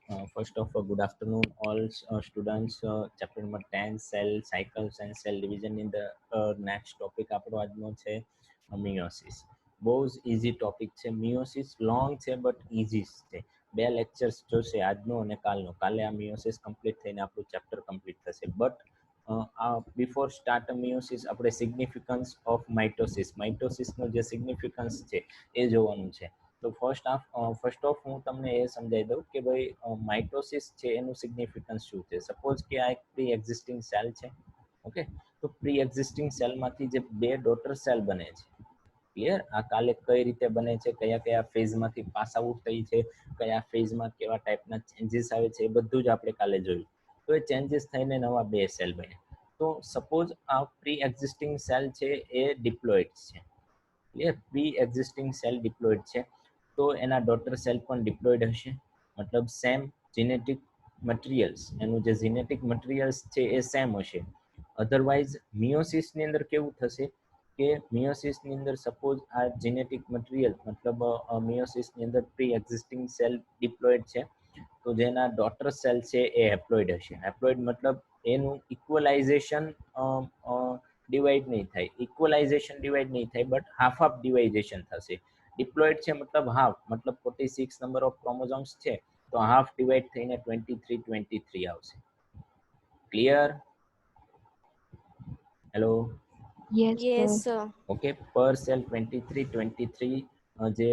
First of all, good afternoon, all students. Chapter number 10, cell cycles and cell division. In the next topic આપણો આજનો છે miosis. બહુ જ easy topic છે. Miosis long છે but easy છે. બે લેક્ચર્સ જોશે આજનો અને કાલનો. કાલે આ મિયોસિસ કમ્પ્લીટ થઈને આપણું ચેપ્ટર કમ્પ્લીટ થશે. બટ બિફોર સ્ટાર્ટ મિયોસિસ આપણે સિગ્નિફિકન્સ ઓફ માઇટોસિસ, માઇટોસિસનો જે સિગ્નિફિકન્સ છે એ જોવાનું છે. તો ફર્સ્ટ ઓફ હું તમને એ સમજાવી દઉં કે ભાઈ માઇટોસિસ છે એનું સિગ્નિફિકન્સ શું છે. સપોઝ કે આ એક પ્રી એક્ઝિસ્ટિંગ સેલ છે. ઓકે, તો પ્રી એક્ઝિસ્ટિંગ સેલમાંથી જે બે ડોટર સેલ બને છે, ક્લિયર? આ કાલે કઈ રીતે બને છે, કયા કયા ફેઝમાંથી પાસ આઉટ થઈ છે, કયા ફેઝમાં કેવા ટાઈપના ચેન્જીસ આવે છે, એ બધું જ આપણે કાલે જોયું. તો એ ચેન્જીસ થઈને નવા બે સેલ બને. તો સપોઝ આ પ્રી એક્ઝિસ્ટિંગ સેલ છે એ ડિપ્લોઇડ છે, clear? Pre existing cell diploid છે, તો એના ડોટર સેલ પણ ડિપ્લોઇડ હશે. મતલબ સેમ જીનેટિક મટીરિયલ્સ, એનું જે જીનેટિક મટીરિયલ્સ છે એ સેમ હશે. અધરવાઇઝ મિયોસિસની અંદર કેવું થશે કે મિયોસિસની અંદર સપોઝ આ જીનેટિક મટીરિયલ મતલબ મિયોસિસની અંદર પ્રી એક્ઝિસ્ટિંગ સેલ ડિપ્લોઇડ છે, તો જેના ડોટર સેલ છે એ હેપ્લોઇડ હશે. હેપ્લોઇડ મતલબ એનું ઇક્વલાઇઝેશન ડિવાઈડ નહીં થાય, ઇક્વલાઇઝેશન ડિવાઈડ નહીં થાય, બટ હાફ હાફ ડિવાઇઝેશન થશે. ડિપ્લોઇડ છે મતલબ હાફ, મતલબ 46 નંબર ઓફ ક્રોમોઝોમ્સ છે, તો હાફ ડિવાઈડ થઈને 23 આવશે. Clear? Hello? Yes, Yes, sir. sir. Okay, પર સેલ 23 જે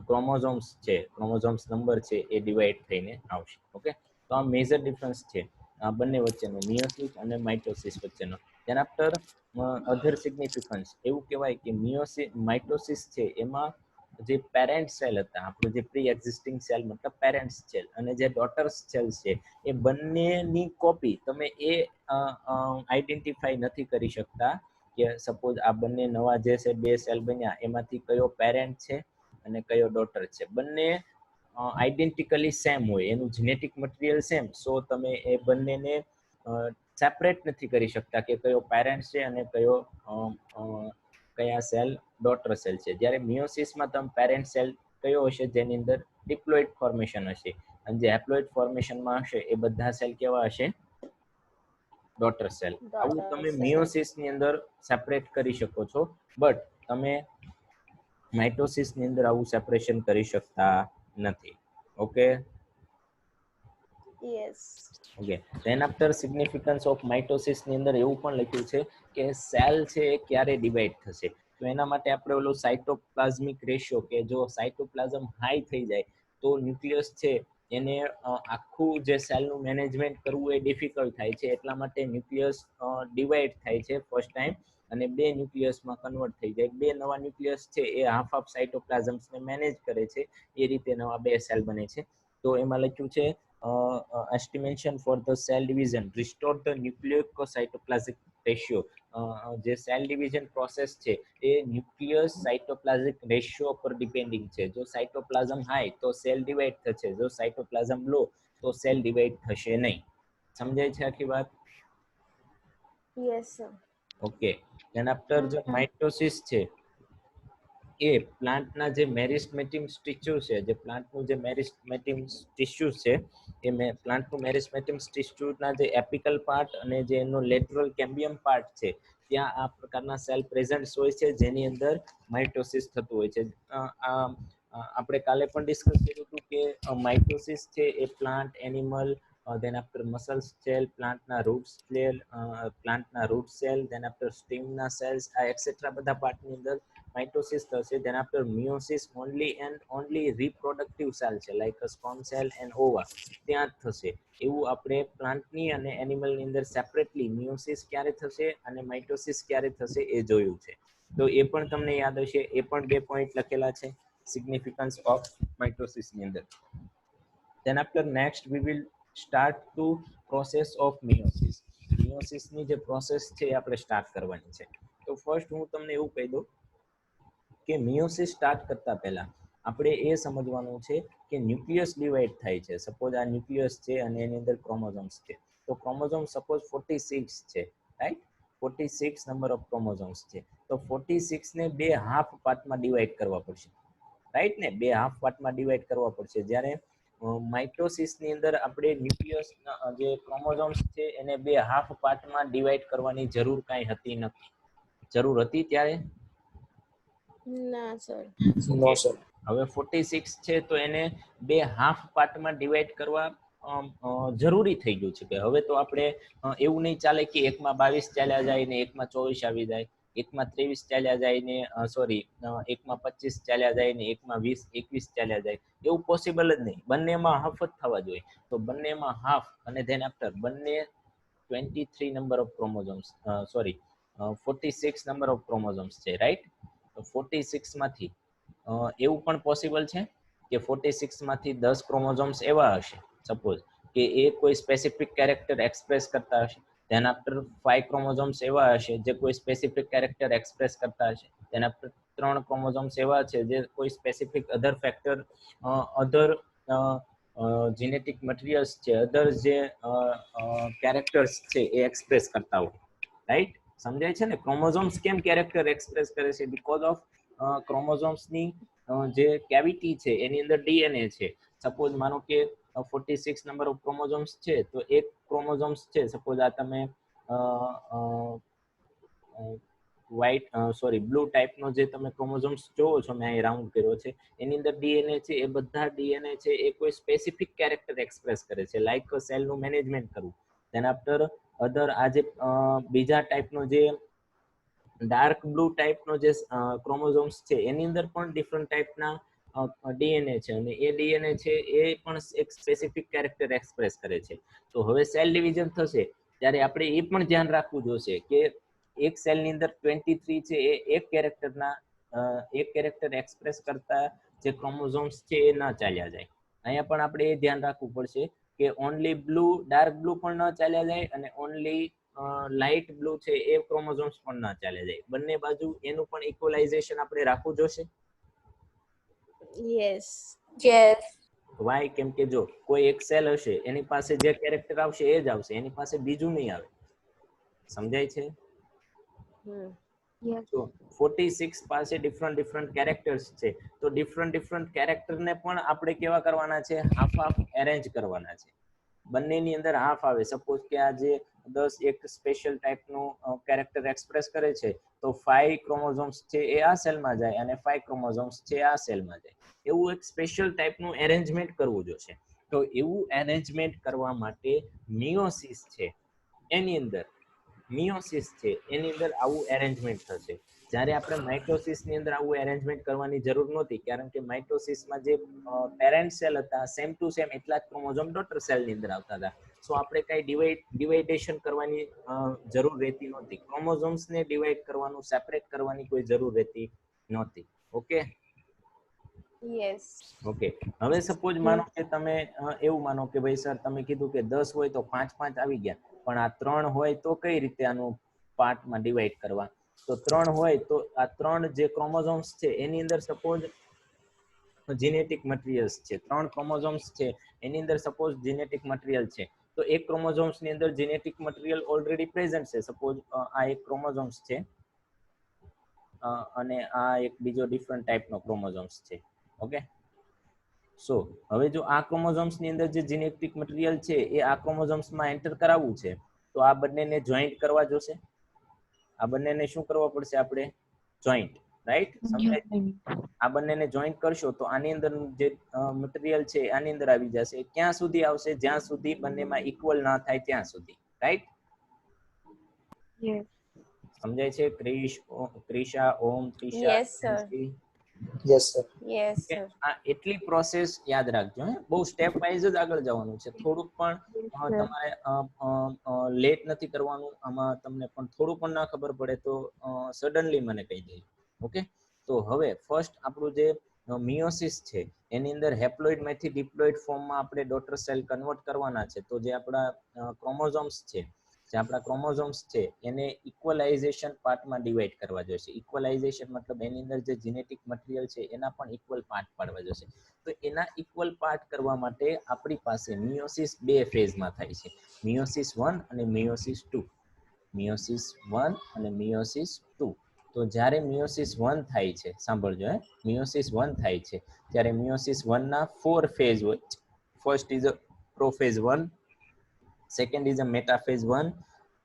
ક્રોમોઝોમ્સ છે, ક્રોમોઝોમ્સ નંબર છે એ ડિવાઈડ થઈને આવશે. ઓકે, તો આ મેજર ડિફરન્સ છે આ બંને વચ્ચેનો, મિયોસિસ અને માઇટોસિસ વચ્ચેનો. ધેન આફ્ટર અધર સિગ્નિફિકન્સ એવું કહેવાય કે માઇટોસિસ છે એમાં જે પેરેન્ટ સેલ હતા, આપણું જે પ્રી એક્ઝિસ્ટિંગ સેલ મતલબ પેરેન્ટ સેલ, અને જે ડોટર સેલ છે એ બંનેની કોપી તમે એ આઈડેન્ટિફાઈ નથી કરી શકતા કે સપોઝ આ બંને નવા જે છે બે સેલ બન્યા એમાંથી કયો પેરેન્ટ છે અને કયો ડોટર છે. બંને આઈડેન્ટિકલી સેમ હોય, એનું જીનેટિક મટીરિયલ સેમ, સો તમે એ બંનેને સેપરેટ નથી કરી શકતા કે કયો પેરેન્ટ છે અને કયા સેલ ડોટર સેલ છે. જ્યારે મિયોસિસમાં તમે પેરેન્ટ સેલ કયો હશે જેની અંદર ડિપ્લોઇડ ફોર્મેશન હશે, અને જે હેપ્લોઇડ ફોર્મેશનમાં હશે એ બધા સેલ કેવા હશે? Daughter cell. આવું તમે મિયોસિસની અંદર સેપરેટ કરી શકો છો, બટ તમે માઇટોસિસની અંદર આવું સેપરેશન કરી શકતા નથી. Okay? Yes. Okay, then after significance of માઇટોસિસની અંદર એવું પણ લખ્યું છે કે સેલ છે એ ક્યારે ડિવાઈડ થશે. તો એના માટે આપણે ઓલો સાઇટોપ્લાઝમિક રેશિયો, કે જો સાઇટોપ્લાઝમ હાઈ થઈ જાય તો ન્યુક્લિયસ છે એને આખું જે સેલનું મેનેજમેન્ટ કરવું એ ડિફિકલ્ટ થાય છે. એટલા માટે ન્યુક્લિયસ ડિવાઈડ થાય છે ફર્સ્ટ ટાઈમ, અને બે ન્યુક્લિયસમાં કન્વર્ટ થઈ જાય. બે નવા ન્યુક્લિયસ છે એ હાફ હાફ સાઇટોપ્લાઝમ્સને મેનેજ કરે છે, એ રીતે નવા બે સેલ બને છે. તો એમાં લખ્યું છે estimation for the cell division restore the nucleocytoplasmic ratio. જે સેલ ડિવિઝન પ્રોસેસ છે એ ન્યુક્લિયસ સાઇટોપ્લાઝમિક રેશિયો પર ડિપેન્ડિંગ છે. જો સાઇટોપ્લાઝમ હાઈ તો સેલ ડિવાઈડ થશે, જો સાઇટોપ્લાઝમ લો તો સેલ ડિવાઈડ થશે નહીં. સમજાય છે આખી વાત? Yes, sir. Okay, then after જે માઇટોસિસ છે એ પ્લાન્ટના જે મેરિસ્મેટિક ટિશ્યુ છે, જે પ્લાન્ટનું જે મેરિસ્મેટિક ટિશ્યુ છે એ પ્લાન્ટનું મેરિસ્મેટિક ટિશ્યુના જે એપિકલ પાર્ટ અને જે એનો લેટરલ કેમ્બિયમ પાર્ટ છે ત્યાં આ પ્રકારના સેલ પ્રેઝન્ટ હોય છે, જેની અંદર માઇટોસિસ થતું હોય છે. આપણે કાલે પણ ડિસ્કસ કર્યું હતું કે માઇટોસિસ છે એ plant, animal, then after muscle cell, પ્લાન્ટના રૂટ સેલ, પ્લાન્ટના રૂટ સેલ, then after સ્ટીમના સેલ્સ, આ એક્સેટ્રા બધા પાર્ટની અંદર માઇટોસિસ થશે. then after meiosis only and only reproductive cell છે લાઈક સ્પર્મ સેલ એન્ડ ઓવા, ત્યાં જ થશે. એવું આપણે પ્લાન્ટની અને એનિમલની અંદર સેપરેટલી મિયોસિસ ક્યારે થશે અને માઇટોસિસ ક્યારે થશે એ જોયું છે. તો એ પણ તમને યાદ હશે, એ પણ બે પોઈન્ટ લખેલા છે સિગ્નિફિકન્સ ઓફ માઇટોસિસની અંદર. then after next we will start to process of meiosis. મિયોસિસની જે પ્રોસેસ છે એ આપણે સ્ટાર્ટ કરવાની છે. તો ફર્સ્ટ હું તમને એવું કહી દઉં કે મિયોસિસ સ્ટાર્ટ કરતા પહેલા આપણે એ સમજવાનું છે કે ન્યુક્લિયસ ડિવાઈડ થાય છે. સપોઝ આ ન્યુક્લિયસ છે અને એની અંદર ક્રોમોઝોમ્સ છે, તો ક્રોમોઝોમ સપોઝ 46 છે, રાઈટ? 46 નંબર ઓફ ક્રોમોઝોમ્સ છે, તો 46 ને બે હાફ પાર્ટમાં ડિવાઈડ કરવા પડશે, રાઈટ ને? બે હાફ પાર્ટમાં ડિવાઈડ કરવા પડશે. જ્યારે માઇટોસિસ ની અંદર આપણે ન્યુક્લિયસ જે ક્રોમોઝોમ્સ છે એને બે હાફ પાર્ટમાં ડિવાઈડ કરવાની જરૂર કાંઈ હતી નથી. જરૂર હતી ત્યારે? ના સર. નો સર. હવે 46 છે તો એને બે હાફ પાર્ટમાં ડિવાઈડ કરવા જરૂરી થઈ ગયું છે કે હવે તો આપણે એવું નહીં ચાલે કે એકમાં 22 ચાલ્યા જાય ને એકમાં 24 આવી જાય, એકમાં 23 ચાલ્યા જાય ને એકમાં 25 ચાલ્યા જાય ને એકમાં 20 21 ચાલ્યા જાય. એવું પોસિબલ જ નહીં. બંનેમાં હાફ જ થવા જોઈએ. તો બંનેમાં હાફ અને ધેન આફ્ટર બંને 23 number of chromosomes 46 number of chromosomes છે, રાઈટ? તો 46 માંથી એવું પણ પોસિબલ છે કે 46 માંથી 10 ક્રોમોઝોમ્સ એવા હશે સપોઝ કે એ કોઈ સ્પેસિફિક કેરેક્ટર એક્સપ્રેસ કરતા હશે. ધેન આફ્ટર 5 ક્રોમોઝોમ્સ એવા હશે જે કોઈ સ્પેસિફિક કેરેક્ટર એક્સપ્રેસ કરતા હશે. ધેન આફ્ટર 3 ક્રોમોઝોમ્સ એવા છે જે કોઈ સ્પેસિફિક અધર ફેક્ટર અધર જીનેટિક મટીરિયલ્સ છે, અધર જે કેરેક્ટર્સ છે એ એક્સપ્રેસ કરતા હોય, રાઈટ? સમજાય છે ને? ક્રોમોઝોમ્સ કેમ કેરેક્ટર એક્સપ્રેસ કરે છે? બીકોઝ ઓફ ક્રોમોઝોમ્સની જે કેવિટી છે એની અંદર ડીએનએ છે. સપોઝ માનો કે 46 નંબર ઓફ ક્રોમોઝોમ્સ છે તો એક ક્રોમોઝોમ્સ છે સપોઝ આ તમે બ્લુ ટાઈપનો જે તમે ક્રોમોઝોમ્સ જોવો છો, મેં અહીં રાઉન્ડ કર્યો છે, એની અંદર ડીએનએ છે. એ બધા ડીએનએ છે એ કોઈ સ્પેસિફિક કેરેક્ટર એક્સપ્રેસ કરે છે, લાઈક સેલનું મેનેજમેન્ટ કરવું. ધેન આફ્ટર અધર આ જે બીજા ટાઈપનો જે ડાર્ક બ્લુ ટાઈપનો જે ક્રોમોઝોમ્સ છે એની અંદર પણ ડિફરન્ટ ટાઈપના ડીએનએ છે અને એ ડીએનએ છે એ પણ એક સ્પેસિફિક કેરેક્ટર એક્સપ્રેસ કરે છે. તો હવે સેલ ડિવિઝન થશે ત્યારે આપણે એ પણ ધ્યાન રાખવું જોશે કે એક સેલની અંદર 23 છે એ એક કેરેક્ટર એક્સપ્રેસ કરતા જે ક્રોમોઝોમ્સ છે એ ન ચાલ્યા જાય. અહીંયા પણ આપણે એ ધ્યાન રાખવું પડશે કે ઓનલી બ્લુ, ડાર્ક બ્લુ પણ ન ચાલ્યા જાય અને ઓનલી લાઇટ બ્લુ છે એ ક્રોમોઝોમ્સ પણ ના ચાલ્યા જાય. બંને બાજુ એનું પણ ઇક્વલાઇઝેશન આપણે રાખવું જોશે. યસ. વાય? કેમ કે જો કોઈ એક સેલ હશે એની પાસે જે કેરેક્ટર આવશે એ જ આવશે, એની પાસે બીજું નહીં આવે. સમજાય છે? તો 46 પાસે ડિફરન્ટ કેરેક્ટર્સ છે તો ડિફરન્ટ કેરેક્ટરને પણ આપણે કેવા કરવાના છે? હાફ હાફ એરેન્જ કરવાના છે. બંનેની અંદર હાફ આવે. સપોઝ કે આ જે 10 એક સ્પેશિયલ ટાઈપનું કેરેક્ટર એક્સપ્રેસ કરે છે તો 5 ક્રોમોઝોમ્સ છે એ આ સેલમાં જાય અને 5 ક્રોમોઝોમ્સ છે આ સેલમાં જાય. એવું એક સ્પેશિયલ ટાઈપનું એરેન્જમેન્ટ કરવું જોશે. તો એવું એરેન્જમેન્ટ કરવા માટે મિયોસિસ છે એની અંદર આવું એરેન્જમેન્ટ થશે. જ્યારે આપણે માઇટોસિસની અંદર આવું એરેન્જમેન્ટ કરવાની જરૂર નહોતી, કારણ કે માઇટોસિસમાં જે પેરેન્ટ સેલ હતા સેમ ટુ સેમ એટલા જ ક્રોમોઝોમ ડોટર સેલની અંદર આવતા હતા. સો આપણે કઈ ડિવાઇડેશન કરવાની જરૂર રહેતી નહોતી. ક્રોમોઝોમ્સને ડિવાઈડ કરવાનું, સેપરેટ કરવાની કોઈ જરૂર રહેતી નહોતી. ઓકે? યસ. ઓકે. હવે સપોઝ માનો કે તમે એવું માનો કે ભાઈ સર તમે કીધું કે 10 હોય તો 5 આવી ગયા, પણ આ 3 હોય તો કઈ રીતે આનું પાર્ટમાં ડિવાઈડ કરવા? તો 3 હોય તો આ 3 જે ક્રોમોઝોમ્સ છે એની અંદર સપોઝ જીનેટિક મટીરિયલ્સ છે. 3 ક્રોમોઝોમ્સ છે એની અંદર સપોઝ જીનેટિક મટીરિયલ છે. તો એક ક્રોમોઝોમ્સ ની અંદર જીનેટિક મટીરિયલ ઓલરેડી પ્રેઝન્ટ છે. સપોઝ આ એક ક્રોમોઝોમ્સ છે અને આ એક બીજો ડિફરન્ટ ટાઈપનો ક્રોમોઝોમ્સ છે. ઓકે? સો હવે જો આ ક્રોમોઝોમ્સ ની અંદર જે જીનેટિક મટીરિયલ છે એ આ ક્રોમોઝોમ્સમાં એન્ટર કરાવવું છે તો આ બંનેને જોઈન્ટ કરવા જોશે. આ બંનેને શું કરવા પડશે? આપણે જોઈન્ટ, રાઈટ? આ બંનેને જોઈન્ટ કરશો તો આની અંદર જે મટીરિયલ છે આની અંદર આવી જશે. ક્યાં સુધી આવશે? જ્યાં સુધી બંનેમાં ઇક્વલ ના થાય ત્યાં સુધી, રાઈટ? સમજાય છે? Krisha, Om, Trisha? Yes sir. Yes sir. Yes sir. આ એટલી પ્રોસેસ યાદ રાખજો. બહુ સ્ટેપ વાઇઝ જ આગળ જવાનું છે. થોડુંક પણ તમારે લેટ નથી કરવાનું. આમાં તમને પણ થોડું પણ ના ખબર પડે તો સડનલી મને કહી દેજો. ઓકે? તો હવે ફર્સ્ટ આપણું જે મિયોસિસ છે એની અંદર હેપ્લોઇડ માંથી ડિપ્લોઇડ ફોર્મમાં આપણે ડોટર સેલ કન્વર્ટ કરવાના છે. તો જે આપણા ક્રોમોઝોમ્સ છે એને ઇક્વલાઇઝેશન પાર્ટમાં ડિવાઈડ કરવા જોઈશે. ઇક્વલાઇઝેશન મતલબ એની અંદર જે જીનેટિક મટીરિયલ છે એના પણ ઇક્વલ પાર્ટ પાડવા જોઈશે. તો એના ઇક્વલ પાર્ટ કરવા માટે આપણી પાસે મિયોસિસ 2 ફેઝમાં થાય છે, મિયોસિસ 1 અને મિયોસિસ 2. મિયોસિસ 1 અને મિયોસિસ 2. તો જ્યારે મિયોસિસ 1 થાય છે, સાંભળજો, મિયોસિસ 1 થાય છે ત્યારે મિયોસિસ 1 ના 4 ફેઝ હોય છે. first is a prophase 1, second is a metaphase 1,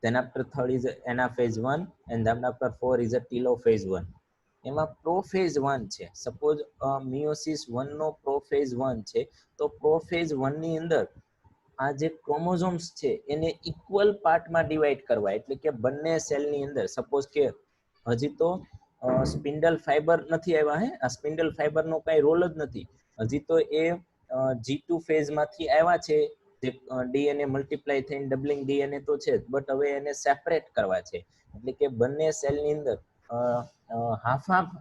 then after third is a anaphase 1, and then after 4 is a telophase 1. એમાં પ્રોફેઝ 1 છે. સપોઝ મિયોસિસ 1 નો પ્રોફેઝ 1 છે, તો પ્રોફેઝ 1 ની અંદર આ જે ક્રોમોઝોમ્સ છે એને ઇક્વલ પાર્ટમાં ડિવાઈડ કરવા, એટલે કે બંને સેલની અંદર સપોઝ કે હજી તો સ્પિન્ડલ ફાઈબર નથી આવ્યા, આ સ્પિન્ડલ ફાઈબરનો કઈ રોલ જ નથી, હજી તો એ G2 ફેઝમાંથી આવ્યા છે, જે ડીએનએ મલ્ટીપ્લાય થઈને ડબલિંગ ડીએનએ તો છે જ, બટ હવે એને સેપરેટ કરવા છે, એટલે કે બંને સેલની અંદર હાફ હાફ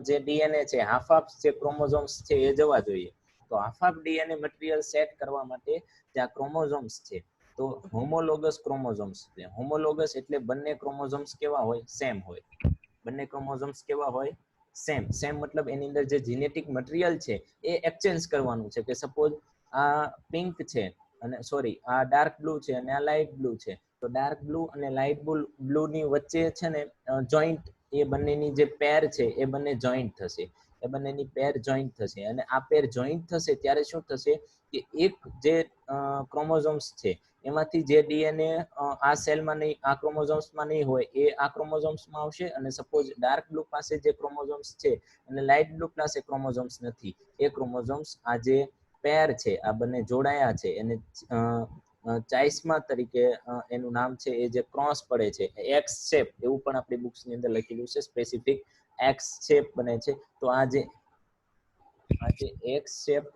જે ડીએનએ છે, હાફ હાફ જે ક્રોમોઝોમ્સ છે એ જવા જોઈએ. તો half half DNA material set કરવા માટે જે આ ક્રોમોઝોમ્સ છે, તો હોમોલોગસ ક્રોમોઝોમ્સ છે. હોમોલોગસ એટલે બંને ક્રોમોઝોમ્સ કેવા હોય? સેમ હોય. બંને ક્રોમોઝોમ્સ કેવા હોય? સેમ. સેમ મતલબ એની અંદર જે જીનેટિક મટીરિયલ છે એ એક્સચેન્જ કરવાનું છે, કે સપોઝ આ પિંક છે અને સોરી આ ડાર્ક બ્લુ છે અને આ લાઇટ બ્લુ છે, તો ડાર્ક બ્લુ અને લાઇટ બ્લુ ની વચ્ચે છે ને જોઈન્ટ, એ બંનેની જે પેર છે એ બંને જોઈન્ટ થશે, એ બંનેની પેર જોઈન્ટ થશે, અને આ પેર જોઈન્ટ થશે ત્યારે શું થશે કે એક જે ક્રોમોઝોમ્સ છે એમાંથી જે ડીએનએ આ સેલમાં નહીં, આ ક્રોમોઝોમ્સમાં નહીં હોય, એ આ ક્રોમોઝોમ્સમાં આવશે, અને સપોઝ ડાર્ક બ્લુ પાસે જે ક્રોમોઝોમ્સ છે અને લાઇટ બ્લુ પાસે ક્રોમોઝોમ્સ નથી, એ ક્રોમોઝોમ્સ આ જે પેર છે આ બંને જોડાયા છે એને ચાઇસ્મા તરીકે એનું નામ છે, એ જે ક્રોસ પડે છે એક્સ શેપ, એવું પણ આપણી બુક્સની અંદર લખેલું છે, સ્પેસિફિક એક્સ શેપ બને છે. તો આ જે એક્સ શેપ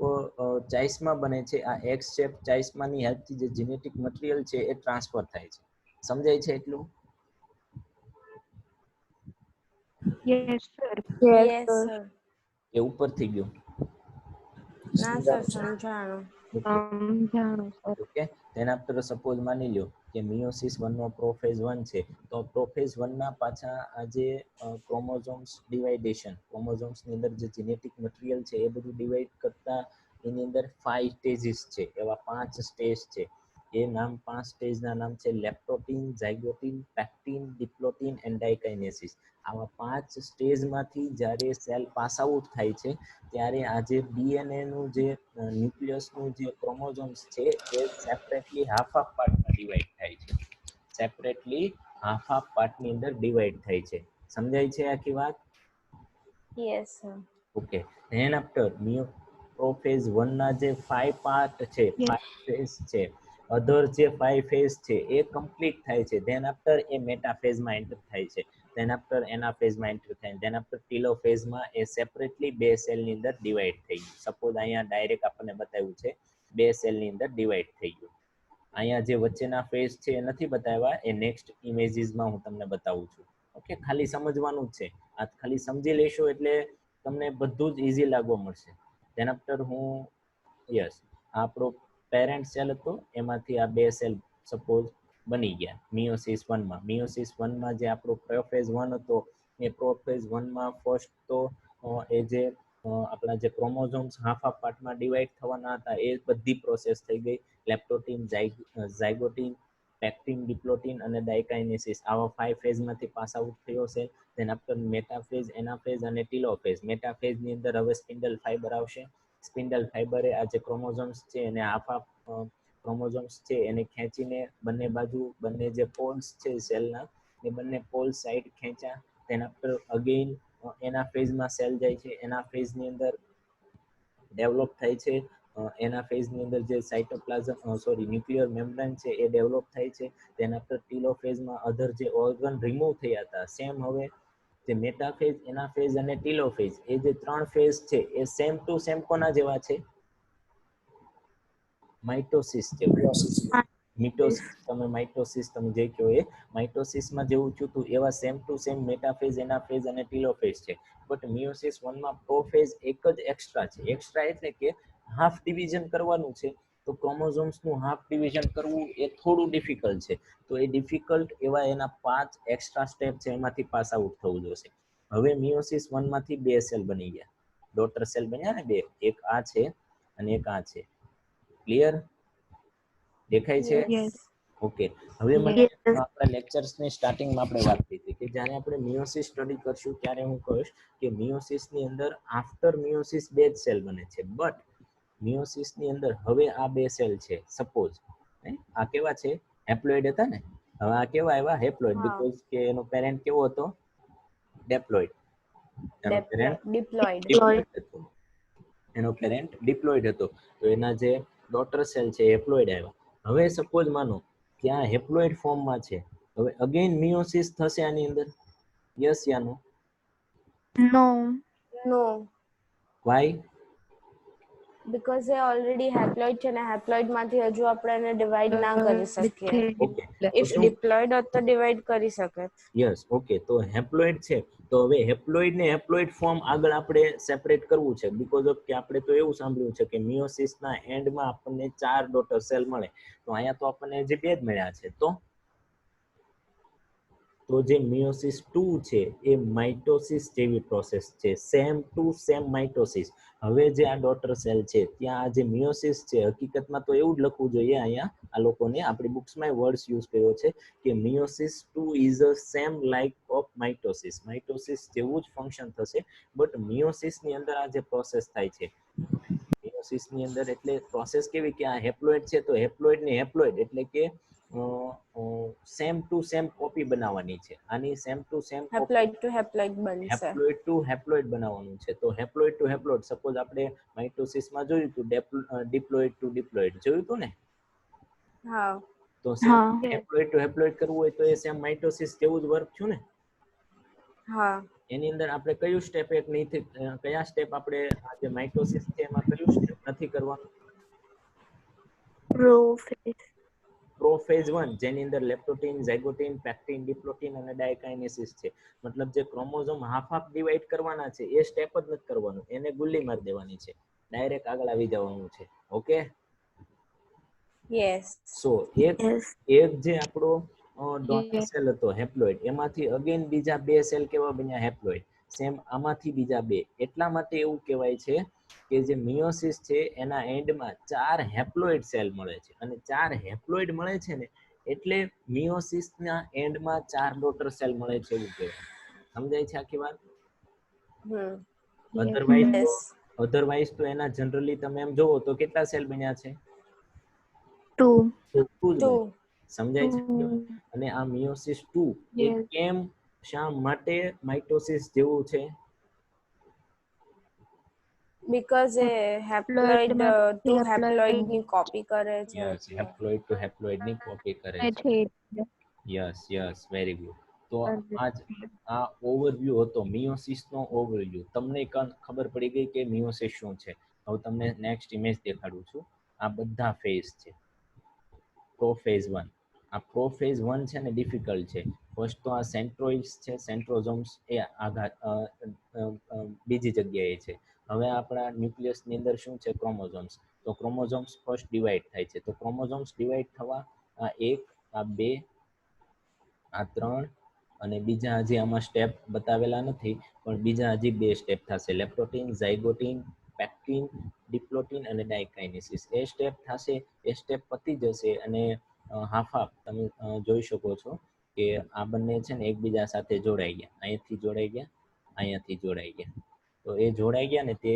ચાઇસ્મા બને છે, આ એક્સ શેપ ચાઇસ્માની હેલ્પથી જે જીનેટિક મટીરિયલ છે એ ટ્રાન્સફર થાય છે. સમજાય છે એટલું? Yes, sir. Yes, sir. એ ઉપરથી ગયું? ના સર, સમજાણું. સમજાણું સર. ઓકે, તેના પર સપોઝ માની લ્યો કે મિયોસિસ 1 નો પ્રોફેઝ 1 છે, તો પ્રોફેઝ 1 ના પાછા આ જે ક્રોમોઝોમ્સ ડિવાઇડેશન, ક્રોમોઝોમ્સની અંદર જે જીનેટિક મટીરિયલ છે એ બધું ડિવાઈડ કરતા એની અંદર 5 સ્ટેજીસ છે, એવા 5 સ્ટેજ છે. એ નામ 5 સ્ટેજના નામ છે લેપ્ટોટીન, ઝાયગોટીન, પેક્ટીન, ડિપ્લોટીન એન્ડ ડાયકાઇનેસિસ. આવા 5 સ્ટેજમાંથી જ્યારે સેલ પાસ આઉટ થાય છે ત્યારે આ જે ડીએનએ નું જે ન્યુક્લિયસનું જે ક્રોમોઝોમ્સ છે એ સેપરેટલી હાફ હાફ પાર્ટમાં ડિવાઈડ થાય છે, સેપરેટલી હાફ હાફ પાર્ટની અંદર ડિવાઈડ થાય છે. સમજાય છે આખી વાત? Yes, sir. Okay, then after prophase 1 ના જે 5 પાર્ટ છે, 5 ફેઝ છે, અધર જે 5 ફેઝ છે એ કમ્પ્લીટ થાય છે, ધેન આફ્ટર એ મેટાફેઝમાં એન્ટર થાય છે, ધેન આફ્ટર એના ફેઝમાં એન્ટર થાય, ધેન આફ્ટર ટીલોફેઝમાં એ સેપરેટલી બે સેલની અંદર ડિવાઈડ થઈ ગયું. સપોઝ અહીંયા ડાયરેક્ટ આપણને બતાવ્યું છે બે સેલની અંદર ડિવાઈડ થઈ ગયું. અહીંયા જે વચ્ચેના ફેઝ છે એ નથી બતાવ્યા, એ નેક્સ્ટ ઇમેજીસમાં હું તમને બતાવું છું. ઓકે, ખાલી સમજવાનું જ છે, આ ખાલી સમજી લેશો એટલે તમને બધું જ ઈઝી લાગવા મળશે. ધેન આફ્ટર હું યસ, આપણો પેરેન્ટ સેલ હતો એમાંથી આ બે સેલ સપોઝ બની ગયા મિયોસિસ 1 માં. મિયોસિસ 1 માં જે આપણો પ્રોફેઝ 1 હતો એ પ્રોફેઝ 1 માં ફર્સ્ટ તો એ જે આપણા જે ક્રોમોઝોમ્સ હાફ હાફ પાર્ટમાં ડિવાઈડ થવાના હતા એ બધી પ્રોસેસ થઈ ગઈ. લેપ્ટોટીન, ઝાયગોટીન, પેક્ટીન, ડિપ્લોટીન અને ડાયકાઇનેસિસ, આવા 5 ફેઝમાંથી પાસ આઉટ થયો છે. ધેન આફ્ટર મેટાફેઝ, એનાફેઝ અને ટીલોફેઝ. મેટાફેઝની અંદર હવે સ્પિન્ડલ ફાઈબર આવશે. સ્પિન્ડલ ફાઈબરે આ જે ક્રોમોઝોમ્સ છે એને હાફ હાફ ક્રોમોઝોમ્સ છે એને ખેંચીને બંને બાજુ, બંને જે પોલ્સ છે સેલના એ બંને પોલ સાઈડ ખેંચ્યા. તેના આફ્ટર અગેઇન એના ફેઝમાં સેલ જાય છે, એના ફેઝની અંદર ડેવલપ થાય છે, એના ફેઝની અંદર જે સાઇટોપ્લાઝમ ન્યુક્લિયર મેમ્બ્રેન છે એ ડેવલપ થાય છે. તેના આફ્ટર ટીલોફેઝમાં અધર જે ઓર્ગન રિમૂવ થયા હતા સેમ હવે જે મેટાફેઝ, એનાફેઝ અને ટીલોફેઝ, એ જે 3 ફેઝ છે એ સેમ ટુ સેમ કોના જેવા છે? માઇટોસિસ જેવું. મિટોસિસ, તમે માઇટોસિસ તમે જે કહો એ માઇટોસિસમાં જેવું થયું હતું એવા same to same metaphase, anaphase અને ટીલોફેઝ છે. બટ મિયોસિસ 1 માં પ્રોફેઝ એક જ એક્સ્ટ્રા છે. એક્સ્ટ્રા એટલે કે હાફ ડિવિઝન કરવાનું છે, તો ક્રોમોઝોમ્સનું હાફ ડિવિઝન કરવું એ થોડું ડિફિકલ્ટ છે. તો એ ડિફિકલ્ટ એવા એના 5 એક્સ્ટ્રા સ્ટેપ છે, એમાંથી પાસ આઉટ થવું જોશે. હવે મિયોસિસ 1 માંથી બે સેલ બની ગયા, ડોટર સેલ બન્યા ને બે, એક આ છે અને એક આ છે. ક્લિયર? દેખાય છે? Yes. ઓકે, હવે મને આપણા લેક્ચર્સની સ્ટાર્ટિંગમાં આપણે વાત કરી હતી કે જ્યારે આપણે મિયોસિસ સ્ટડી કરશું ત્યારે હું કહીશ કે મિયોસિસની અંદર આફ્ટર મિયોસિસ બે જ સેલ બને છે, બટ મિયોસિસની અંદર હવે આ બે સેલ છે સપોઝ, આ કેવા છે હેપ્લોઇડ હતા ને, હવે આ કેવા આવ્યા હેપ્લોઇડ, હા. બીકોઝ કે એનો પેરેન્ટ કેવો હતો ડેપ્લોઇડ, એનો પેરેન્ટ ડિપ્લોઇડ. ડિપ્લોઇડ હતો, એનો પેરેન્ટ ડિપ્લોઇડ હતો, તો એના જે ડોટર સેલ છે હેપ્લોઇડ આવ્યા. હવે સપોઝ માનો કે આ હેપ્લોઇડ ફોર્મમાં છે, હવે અગેન મિયોસિસ થશે આની અંદર, યસ યા no? No. No, why? Because એ ઓલરેડી હેપ્લોઇડ છે ને હેપ્લોઇડ માંથી હજુ આપણે એને ડિવાઈડ ના કરી શકીએ. ઓકે, ઇફ ડિપ્લોઇડ હોત તો ડિવાઈડ કરી શકે. યસ, ઓકે, તો હેપ્લોઇડ છે, તો હવે હેપ્લોઇડ ને હેપ્લોઇડ ફોર્મ આગળ આપણે સેપરેટ કરવું છે, બીકોઝ ઓફ કે આપણે તો એવું સાંભળ્યું છે કે મિયોસિસના એન્ડમાં આપણને 4 ડોટર સેલ મળે, તો અહીંયા તો આપણને જે 2 જ મળ્યા છે, તો જે મિયોસિસ 2 છે એ માઇટોસિસ જેવી પ્રોસેસ છે, સેમ ટુ સેમ માઇટોસિસ. હવે જે આ ડોટર સેલ છે ત્યાં આ જે મિયોસિસ છે, હકીકતમાં તો એવું જ લખવું જોઈએ અહીંયા આ લોકોને, આપણી બુક્સમાં વર્ડ્સ યુઝ કર્યો છે કે meiosis 2 is a same like of mitosis, mitosis જેવું જ ફંક્શન થશે, બટ મિયોસિસની અંદર આ જે પ્રોસેસ થાય છે, મિયોસિસની અંદર એટલે પ્રોસેસ કેવી કે આ હેપ્લોઇડ છે તો હેપ્લોઇડ ને હેપ્લોઇડ એટલે કે સેમ ટુ સેમ કોપી બનાવવાની છે, આની same to same haploid to haploid બનશે. હેપ્લોઇડ ટુ હેપ્લોઇડ બનાવવાનું છે, તો હેપ્લોઇડ ટુ હેપ્લોઇડ, સપોઝ આપણે માઇટોસિસમાં જોયું હતું ડિપ્લોઇડ ટુ ડિપ્લોઇડ જોયું હતું ને, હા. તો હા. હેપ્લોઇડ ટુ હેપ્લોઇડ કરવું હોય તો એ સેમ માઇટોસિસ જેવું જ વર્ક થયું ને. હા. એની અંદર આપણે કયું સ્ટેપ એક નહીં, કયા સ્ટેપ આપણે આ જે માઇટોસિસ છે એમાં કયું સ્ટેપ નથી કરવાનું? Prophase. પ્રોફેઝ 1, જેની અંદર લેપ્ટોટીન, ઝાયગોટીન, પેક્ટીન, ડિપ્લોટીન અને ડાયકાઇનેસિસ છે, મતલબ જે ક્રોમોઝોમ હાફ ડિવાઈડ કરવાના છે એ સ્ટેપ જ નથી કરવાનું, એને ગુલ્લી મારી દેવાની છે, ડાયરેક્ટ આગળ આવી જવાનું છે. Okay, yes. સો એક Yes. જે આપણો ડોટર Yes. સેલ હતો હેપ્લોઇડ, એમાંથી અગેન બીજા 2 સેલ કેવા બન્યા હેપ્લોઇડ, સેમ આમાંથી બીજા 2, એટલા માટે એવું કહેવાય છે કે જે મિયોસિસ છે એના એન્ડમાં 4 હેપ્લોઇડ સેલ મળે છે, અને 4 હેપ્લોઇડ મળે છે ને એટલે મિયોસિસના એન્ડમાં 4 ડોટર સેલ મળે છે એવું કહેવાય. સમજાય છે આખી વાત? અધરવાઇઝ તો એના જનરલી તમે એમ જોવો તો કેટલા સેલ બન્યા છે? 2. 2. સમજાય છે? અને આ મિયોસિસ 2 એ Yes. કેમ, શા માટે માઇટોસિસ જેવું છે? બીકોઝ એ હેપ્લોઇડ ટુ હેપ્લોઇડ ની કોપી કરે છે. યસ, હેપ્લોઇડ ટુ હેપ્લોઇડ ની કોપી કરે છે. Yes, very good. તો આ ઓવરવ્યુ હતો મિયોસિસનો ઓવરવ્યુ. તમને ખબર પડી ગઈ કે મિયોસિસ શું છે. હવે તમને નેક્સ્ટ ઇમેજ દેખાડું છું. આ બધા ફેઝ છે. પ્રોફેઝ 1, આ પ્રોફેઝ 1 છે ને ડિફિકલ્ટ છે. ફર્સ્ટ તો આ સેન્ટ્રોઇડ્સ છે, સેન્ટ્રોઝોમ્સ એ આઘાત બીજી જગ્યાએ છે. હવે આપણા ન્યુક્લિયસની અંદર શું છે? ક્રોમોઝોમ્સ. તો ક્રોમોઝોમ્સ ફર્સ્ટ ડિવાઈડ થાય છે, તો ક્રોમોઝોમ્સ ડિવાઈડ થવા આ 1, આ 2, આ 3 અને બીજા હજી આમાં સ્ટેપ બતાવેલા નથી, પણ બીજા હજી 2 સ્ટેપ થશે, લેપ્ટોટીન, ઝાયગોટીન, પેક્ટીન, ડિપ્લોટીન અને ડાયકાઇનેસિસ. એ સ્ટેપ થશે, એ સ્ટેપ પતી જશે અને હાફ તમે જોઈ શકો છો કે આ બંને છે ને એકબીજા સાથે જોડાઈ ગયા, અહીંયાથી જોડાઈ ગયા, અહીંયાથી જોડાઈ ગયા. તો એ જોડાઈ ગયા ને તે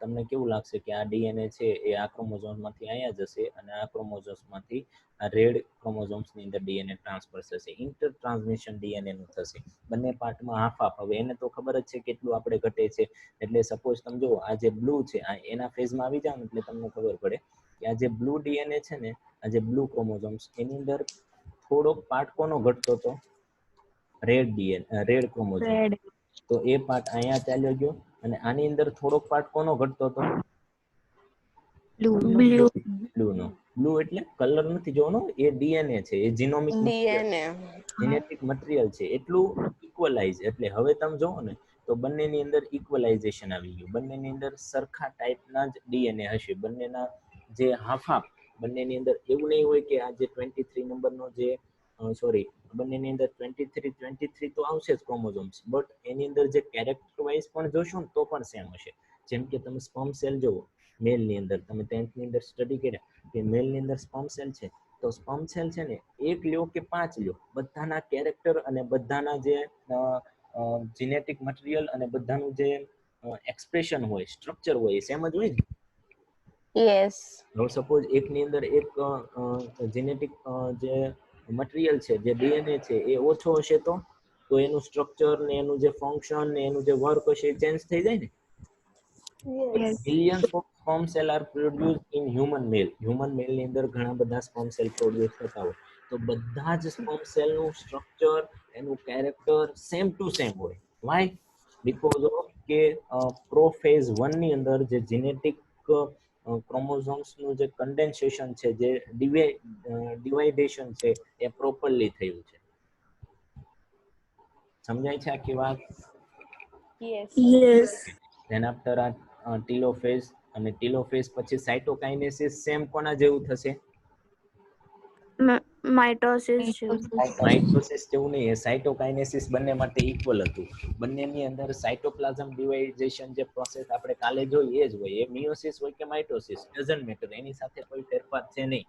તમને કેવું લાગશે કે આ ડીએનએ છે એ આ ક્રોમોઝોમમાંથી અહીંયા જશે અને આ ક્રોમોઝોમ્સમાંથી આ રેડ ક્રોમોઝોમ્સની અંદર ડીએનએ ટ્રાન્સફર થશે, ઇન્ટર ટ્રાન્સમિશન ડીએનએ નું થશે. બંને પાર્ટમાં હાફ. હવે એને તો ખબર જ છે કેટલું આપણે ઘટે છે, એટલે સપોઝ તમે જુઓ આ જે બ્લુ છે આ એના ફેઝમાં આવી જાવ એટલે તમને ખબર પડે કે આ જે બ્લુ ડીએનએ છે ને, આ જે બ્લુ ક્રોમોઝોમ્સ, એની અંદર થોડોક પાર્ટ કોનો ઘટતો હતો? Red chromosome. Red. તો એ પાર્ટ અહીંયા ચાલ્યો ગયો, અને આની અંદર થોડોક પાર્ટ કોનો ઘટતો હતો? Blue. બ્લુ નો. બ્લુ એટલે કલર નથી જોવાનો, એ ડીએનએ છે, એ જીનોમિક ડીએનએ. જેનેટિક મટીરિયલ છે, એટલું ઇક્વલાઇઝ. એટલે હવે તમે જોવો ને તો બંનેની અંદર ઇક્વલાઇઝેશન આવી ગયું, બંનેની અંદર સરખા ટાઈપના જ ડીએનએ હશે, બંનેના જે હાફ બંનેની અંદર એવું નહીં હોય કે આ જે 23 નંબરનો જે સોરી બંનેની અંદર 23 તો આવશે જ ક્રોમોઝોમ્સ, બટ એની અંદર જે કેરેક્ટર વાઇઝ પણ જોશો ને તો પણ સેમ હશે. જેમ કે તમે સ્પર્મ સેલ જોવો મેલની અંદર, તમે 10th ની અંદર સ્ટડી કર્યા કે મેલની અંદર સ્પર્મ સેલ છે, તો સ્પર્મ સેલ છે ને 1 લ્યો કે 5 લ્યો, બધાના કેરેક્ટર અને બધાના જે જીનેટિક મટીરિયલ અને બધાનું જે એક્સપ્રેશન હોય, સ્ટ્રક્ચર હોય, સેમ જ હોય ને. યસ હવે સપોઝ એકની અંદર એક જેનેટિક જે મટીરિયલ છે, જે ડીએનએ છે, એ ઓછો હશે તો એનું સ્ટ્રક્ચર ને એનું જે ફંક્શન ને એનું જે વર્ક હશે એ ચેન્જ થઈ જાય ને. Yes. Billions of sperm cell are produced in human male. Human male ની અંદર ઘણા બધા sperm cell પ્રોડ્યુસ થતા હોય, તો બધા જ sperm cell નું સ્ટ્રક્ચર, એનું કેરેક્ટર સેમ ટુ સેમ હોય. વાય? બીકોઝ ઓફ કે પ્રોફેઝ 1 ની અંદર જે જેનેટિક ક્રોમોઝોમ્સ નું જે કન્ડેન્સેશન છે, જે ડિવાઇડેશન છે, એ પ્રોપરલી થયું છે. સમજાય છે આખી વાત? Yes Yes. ધેન આફ્ટર આ ટીલોફેઝ, અને ટીલોફેઝ પછી સાઇટોકાઇનેસિસ સેમ કોના જેવું થશે? Mitosis જેવું. માઇટોસિસ જેવું નહીં, સાઇટોકાઇનેસિસ બંને માટે ઇક્વલ હતું. બંનેની અંદર સાઇટોપ્લાઝમ ડિવાઇડેશન જે પ્રોસેસ આપણે કાલે જોઈ એ જ હોય. એ મિયોસિસ હોય કે માઇટોસિસ ડઝન્ટ મેટર, એની સાથે કોઈ ફેરફાર છે નહીં.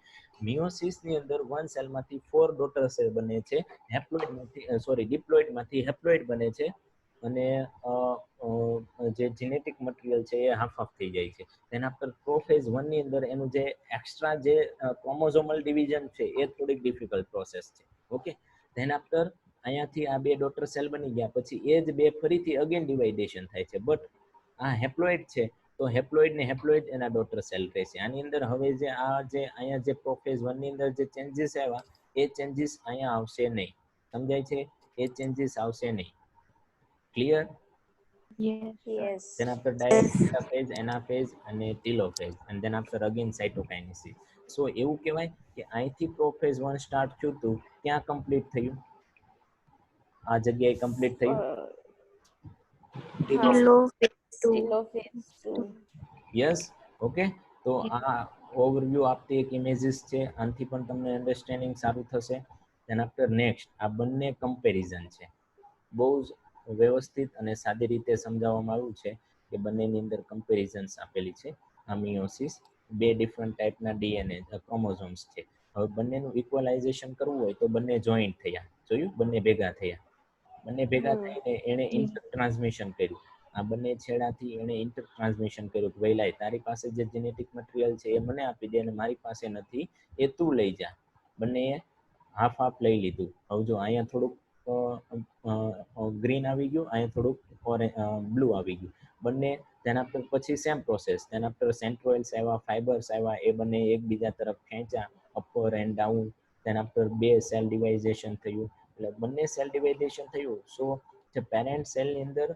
મિયોસિસની અંદર વન સેલમાંથી 4 ડોટર સેલ બને છે, ડિપ્લોઇડમાંથી હેપ્લોઇડ બને છે, અને જે જેનેટિક મટીરિયલ છે એ હાફ હાફ થઈ જાય છે. તેના આફ્ટર પ્રોફેઝ 1 ની અંદર એનું જે એક્સ્ટ્રા જે ક્રોમોઝોમલ ડિવિઝન છે એ થોડીક ડિફિકલ્ટ પ્રોસેસ છે. ઓકે, ધેન આફ્ટર અહીંયાથી આ 2 ડોટર સેલ બની ગયા પછી એ જ 2 ફરીથી અગેન ડિવાઇડેશન થાય છે. બટ આ હેપ્લોઇડ છે, તો હેપ્લોઇડ ને હેપ્લોઇડ એના ડોટર સેલ રહેશે. આની અંદર હવે જે અહીંયા જે પ્રોફેઝ 1 ની અંદર જે ચેન્જીસ આવ્યા એ ચેન્જીસ અહીંયા આવશે નહીં. સમજાય છે? એ ચેન્જીસ આવશે નહીં. Clear? Yes. Yes Then after direct metaphase, anaphase અને telophase, and then after again cytokinesis. So એવું કહેવાય કે અહીંથી પ્રોફેઝ 1 સ્ટાર્ટ થયું હતું, ક્યાં કમ્પ્લીટ થયું? આ જગ્યાએ કમ્પ્લીટ થયું. Telophase 2. ટીલોફેઝ 2 yes, okay. તો આ ઓવરવ્યૂ આપતી એક ઇમેજીસ છે, આનાથી પણ તમને અન્ડરસ્ટેન્ડિંગ સારું થશે. ધેન આફ્ટર નેક્સ્ટ આ બંને કમ્પેરિઝન છે. બહુ જ વ્યવસ્થિત અને સાદી રીતે સમજાવવામાં આવ્યું છે કે બંનેની અંદર કમ્પેરિઝન્સ આપેલી છે. આ મિયોસિસ 2 ડિફરન્ટ ટાઈપના ડીએનએ ક્રોમોઝોમ્સ છે. હવે બંનેનું ઇક્વલાઇઝેશન કરવું હોય તો બંને જોઈન્ટ થયા. જોયું? બંને ભેગા થયા. બંને ભેગા થઈને એણે ઇન્ટર ટ્રાન્સમિશન કર્યું. આ બંને છેડાથી એણે ઇન્ટર ટ્રાન્સમિશન કર્યું કે ભાઈ લાય, તારી પાસે જે જેનેટિક મટીરિયલ છે એ મને આપી દે, અને મારી પાસે નથી એ તું લઈ જા. બંનેએ હાફ હાફ લઈ લીધું. હવે જો અહીંયા થોડુંક ગ્રીન આવી ગયું, અહીંયા થોડુંક બ્લુ આવી ગયું. બંને તેના પર પછી સેમ પ્રોસેસ, તેના પર સેન્ટ્રોઇલ્સ આવ્યા, ફાઇબર્સ આવ્યા, એ બંને એકબીજા તરફ ખેંચ્યા, અપર એન્ડ ડાઉન. તેના પર 2 સેલ ડિવાઇઝેશન થયું. એટલે બંને સેલ ડિવાઇઝેશન થયું. સો જે પેરેન્ટ સેલની અંદર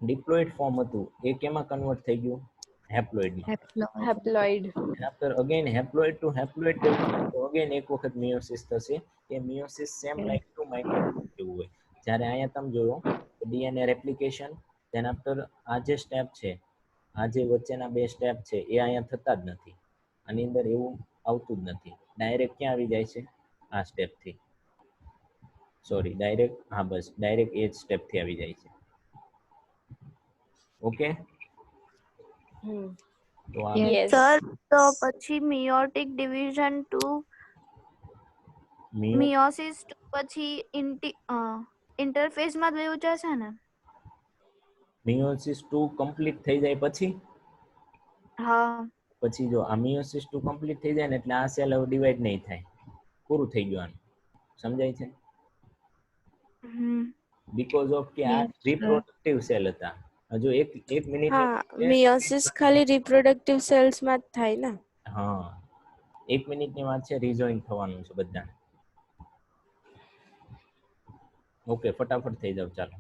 ડિપ્લોઇડ ફોર્મ હતું એ કેમાં કન્વર્ટ થઈ ગયું? હેપ્લોઇડમાં. Haploid after again haploid to haploid development, તો અગેન એક વખત મિયોસિસ થશે. એ meiosis same like to mitosis જેવું હોય. જ્યારે અહીંયા તમે જોયો ડીએનએ રેપ્લિકેશન, ધેન આફ્ટર આ જે સ્ટેપ છે, આ જે વચ્ચેના 2 સ્ટેપ છે એ અહીંયા થતા જ નથી. આની અંદર એવું આવતું જ નથી. ડાયરેક્ટ ક્યાં આવી જાય છે? આ સ્ટેપથી. સોરી, ડાયરેક્ટ, હા બસ ડાયરેક્ટ એ જ સ્ટેપથી આવી જાય છે. ઓકે, તો આ યસ Sir, તો પછી meiotic division 2, meiosis 2 પછી interphase માં થયું જશે ને? મિયોસિસ 2 કમ્પ્લીટ થઈ જાય પછી હા. પછી જો આ મિયોસિસ 2 કમ્પ્લીટ થઈ જાય ને એટલે આ સેલ હવે ડિવાઈડ નહીં થાય. પૂરું થઈ ગયું આનું. સમજાય છે? બીકોઝ ઓફ કે આ રિપ્રોડક્ટિવ સેલ હતા. હજુ એક મિનિટ. હા મિયોસિસ ખાલી રિપ્રોડક્ટિવ સેલ્સ માં જ થાય ને. હા, 1 મિનિટની વાત છે, રિજોઈન થવાનું છે બધાને. ઓકે, ફટાફટ થઈ જાવ, ચાલો.